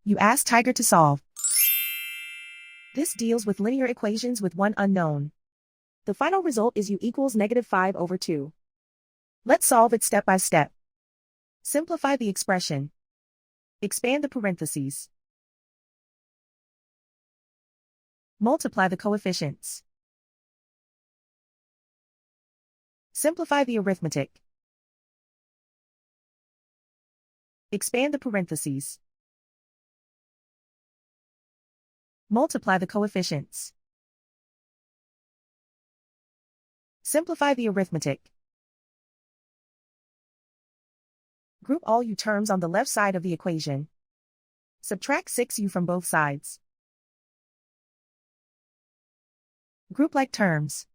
You ask Tiger to solve. This deals with linear equations with one unknown. The final result is u equals -5/2. Let's solve it step by step. Simplify the expression. Expand the parentheses. Multiply the coefficients. Simplify the arithmetic. Expand the parentheses. Multiply the coefficients. Simplify the arithmetic. Group all u terms on the left side of the equation. Subtract 6u from both sides. Group like terms.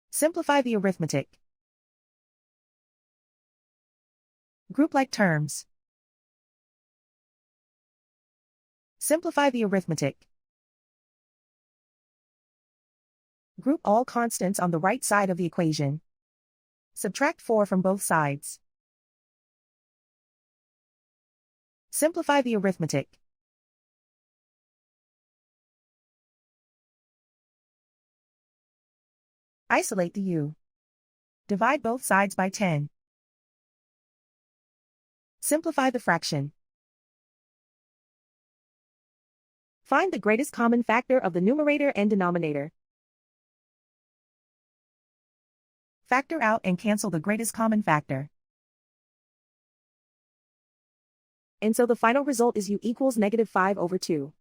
Simplify the arithmetic. Group like terms. Simplify the arithmetic. Group all constants on the right side of the equation. Subtract 4 from both sides. Simplify the arithmetic. Isolate the u. Divide both sides by 10. Simplify the fraction. Find the greatest common factor of the numerator and denominator. Factor out and cancel the greatest common factor. And so the final result is u equals -5/2.